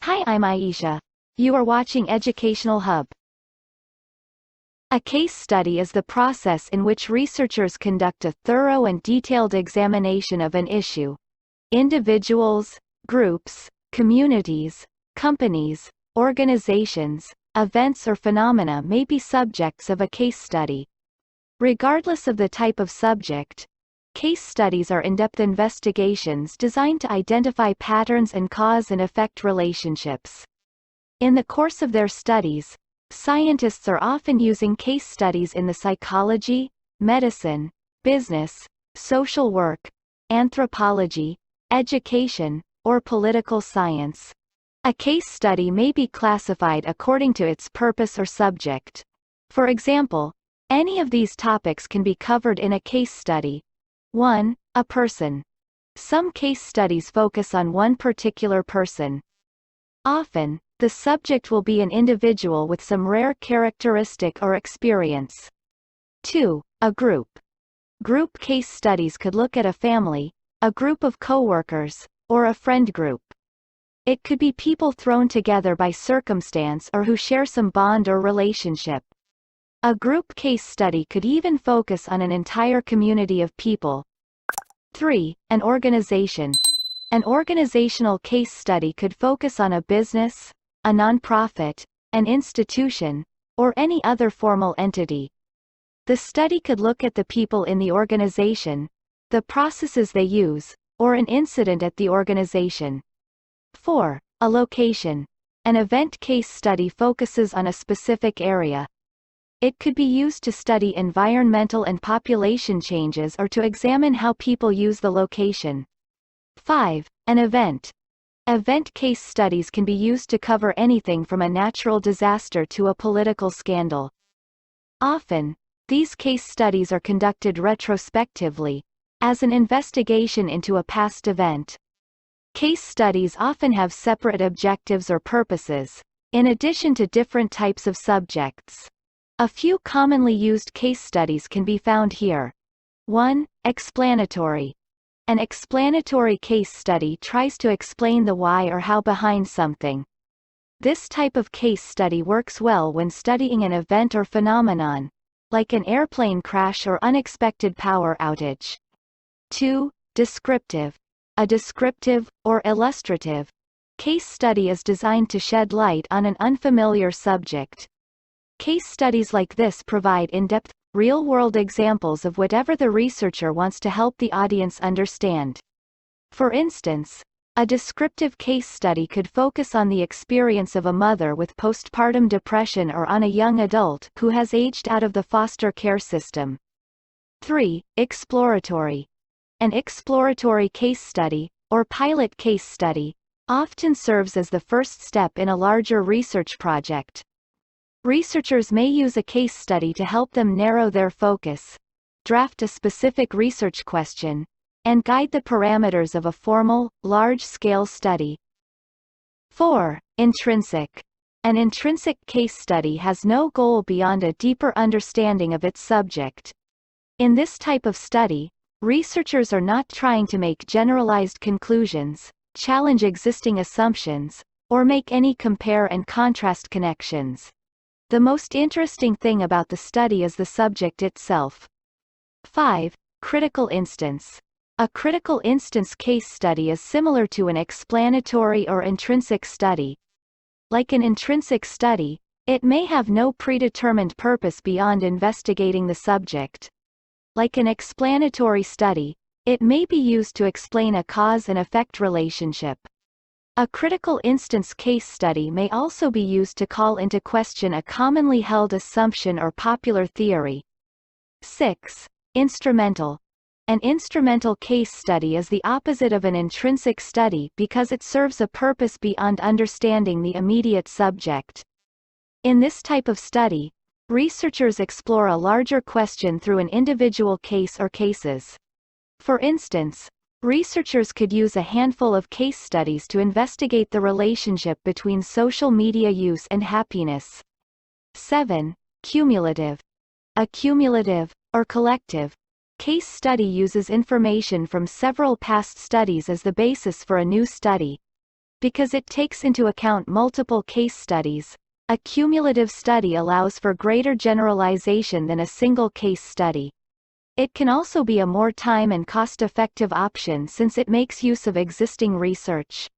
Hi, I'm Aisha. You are watching Educational Hub. A case study is the process in which researchers conduct a thorough and detailed examination of an issue. Individuals, groups, communities, companies, organizations, events or phenomena may be subjects of a case study. Regardless of the type of subject, case studies are in-depth investigations designed to identify patterns and cause and effect relationships. In the course of their studies, scientists are often using case studies in the psychology, medicine, business, social work, anthropology, education, or political science. A case study may be classified according to its purpose or subject. For example, any of these topics can be covered in a case study. 1. A person. Some case studies focus on one particular person. Often, the subject will be an individual with some rare characteristic or experience. 2. A group. Group case studies could look at a family, a group of coworkers, or a friend group. It could be people thrown together by circumstance or who share some bond or relationship. A group case study could even focus on an entire community of people. 3. An organization. An organizational case study could focus on a business, a nonprofit, an institution, or any other formal entity. The study could look at the people in the organization, the processes they use, or an incident at the organization. 4. A location. An event case study focuses on a specific area. It could be used to study environmental and population changes or to examine how people use the location. 5. An event. Event case studies can be used to cover anything from a natural disaster to a political scandal. Often, these case studies are conducted retrospectively, as an investigation into a past event. Case studies often have separate objectives or purposes, in addition to different types of subjects. A few commonly used case studies can be found here. 1. Explanatory. An explanatory case study tries to explain the why or how behind something. This type of case study works well when studying an event or phenomenon, like an airplane crash or unexpected power outage. 2. Descriptive. A descriptive, or illustrative, case study is designed to shed light on an unfamiliar subject. Case studies like this provide in-depth, real-world examples of whatever the researcher wants to help the audience understand. For instance, a descriptive case study could focus on the experience of a mother with postpartum depression or on a young adult who has aged out of the foster care system. 3. Exploratory. An exploratory case study, or pilot case study, often serves as the first step in a larger research project. Researchers may use a case study to help them narrow their focus, draft a specific research question, and guide the parameters of a formal, large-scale study. 4. Intrinsic. An intrinsic case study has no goal beyond a deeper understanding of its subject. In this type of study, researchers are not trying to make generalized conclusions, challenge existing assumptions, or make any compare and contrast connections. The most interesting thing about the study is the subject itself. 5. Critical instance. A critical instance case study is similar to an explanatory or intrinsic study. Like an intrinsic study, it may have no predetermined purpose beyond investigating the subject. Like an explanatory study, it may be used to explain a cause and effect relationship. A critical instance case study may also be used to call into question a commonly held assumption or popular theory. 6. Instrumental. An instrumental case study is the opposite of an intrinsic study because it serves a purpose beyond understanding the immediate subject. In this type of study, researchers explore a larger question through an individual case or cases. For instance, researchers could use a handful of case studies to investigate the relationship between social media use and happiness. 7. Cumulative. A cumulative, or collective, case study uses information from several past studies as the basis for a new study. Because it takes into account multiple case studies, a cumulative study allows for greater generalization than a single case study. It can also be a more time and cost-effective option since it makes use of existing research.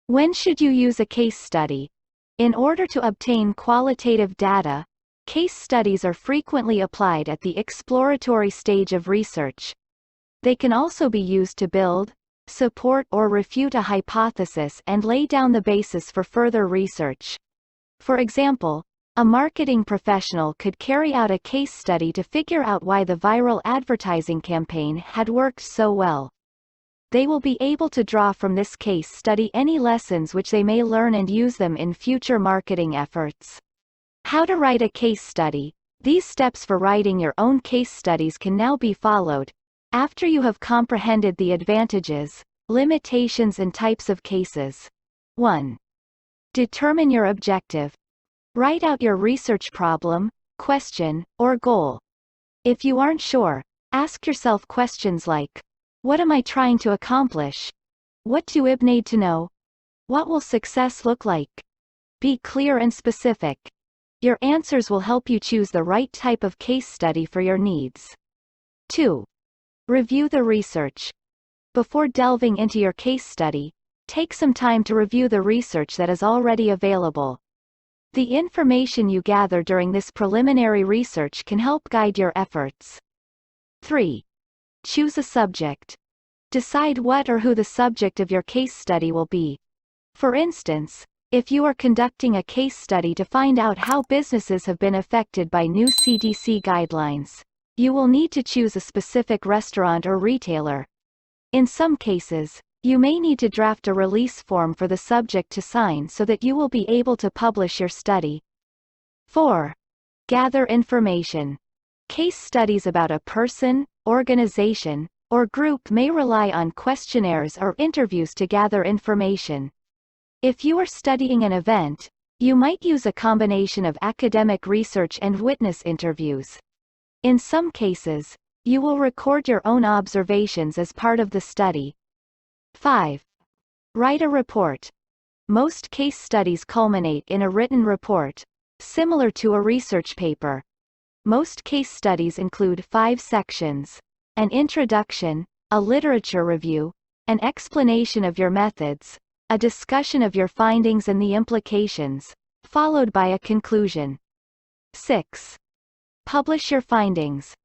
When should you use a case study? In order to obtain qualitative data, case studies are frequently applied at the exploratory stage of research. They can also be used to build, support or refute a hypothesis and lay down the basis for further research. For example, a marketing professional could carry out a case study to figure out why the viral advertising campaign had worked so well. They will be able to draw from this case study any lessons which they may learn and use them in future marketing efforts. How to write a case study. These steps for writing your own case studies can now be followed, after you have comprehended the advantages, limitations and types of cases. 1. Determine your objective. Write out your research problem, question, or goal. If you aren't sure, ask yourself questions like, what am I trying to accomplish? What do I need to know? What will success look like? Be clear and specific. Your answers will help you choose the right type of case study for your needs. 2. Review the research. Before delving into your case study, take some time to review the research that is already available. The information you gather during this preliminary research can help guide your efforts. 3. Choose a subject. Decide what or who the subject of your case study will be. For instance, if you are conducting a case study to find out how businesses have been affected by new CDC guidelines, you will need to choose a specific restaurant or retailer. In some cases, you may need to draft a release form for the subject to sign so that you will be able to publish your study. 4. Gather information. Case studies about a person, organization, or group may rely on questionnaires or interviews to gather information. If you are studying an event, you might use a combination of academic research and witness interviews. In some cases, you will record your own observations as part of the study. 5. Write a report. Most case studies culminate in a written report, similar to a research paper. Most case studies include 5 sections: an introduction, a literature review, an explanation of your methods, a discussion of your findings and the implications, followed by a conclusion. 6. Publish your findings.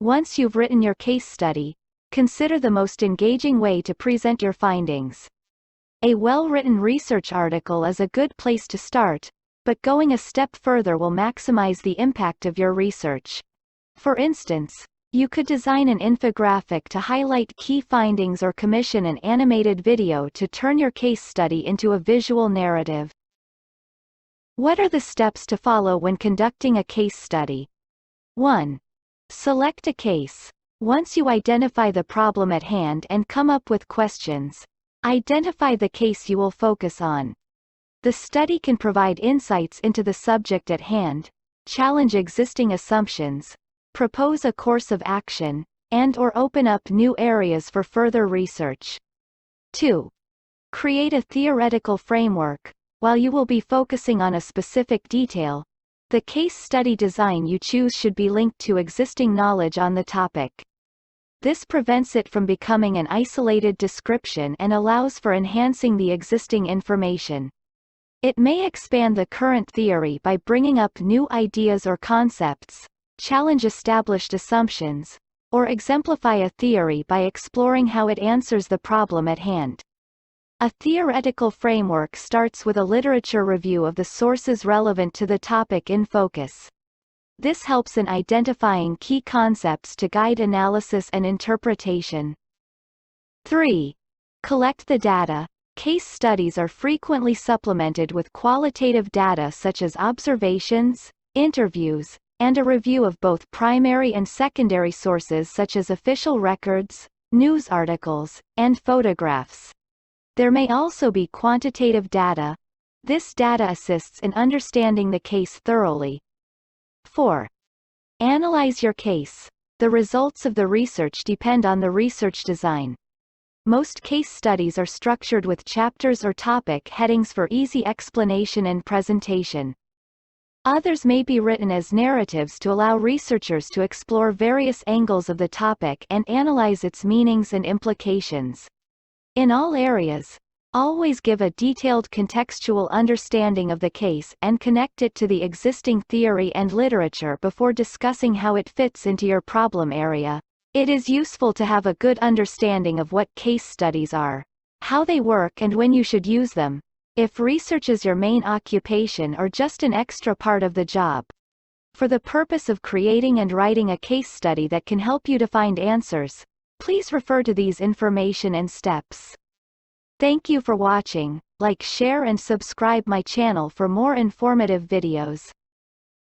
Once you've written your case study, consider the most engaging way to present your findings. A well-written research article is a good place to start, but going a step further will maximize the impact of your research. For instance, you could design an infographic to highlight key findings or commission an animated video to turn your case study into a visual narrative. What are the steps to follow when conducting a case study? 1. Select a case. Once you identify the problem at hand and come up with questions, identify the case you will focus on. The study can provide insights into the subject at hand, challenge existing assumptions, propose a course of action, and/or open up new areas for further research. 2. Create a theoretical framework. While you will be focusing on a specific detail, the case study design you choose should be linked to existing knowledge on the topic. This prevents it from becoming an isolated description and allows for enhancing the existing information. It may expand the current theory by bringing up new ideas or concepts, challenge established assumptions, or exemplify a theory by exploring how it answers the problem at hand. A theoretical framework starts with a literature review of the sources relevant to the topic in focus. This helps in identifying key concepts to guide analysis and interpretation. 3. Collect the data. Case studies are frequently supplemented with qualitative data such as observations, interviews, and a review of both primary and secondary sources such as official records, news articles, and photographs. There may also be quantitative data. This data assists in understanding the case thoroughly. 4. Analyze your case. The results of the research depend on the research design. Most case studies are structured with chapters or topic headings for easy explanation and presentation. Others may be written as narratives to allow researchers to explore various angles of the topic and analyze its meanings and implications. In all areas, always give a detailed contextual understanding of the case and connect it to the existing theory and literature before discussing how it fits into your problem area. It is useful to have a good understanding of what case studies are, how they work and when you should use them, if research is your main occupation or just an extra part of the job. For the purpose of creating and writing a case study that can help you to find answers, please refer to these information and steps. Thank you for watching. Like, share and subscribe my channel for more informative videos.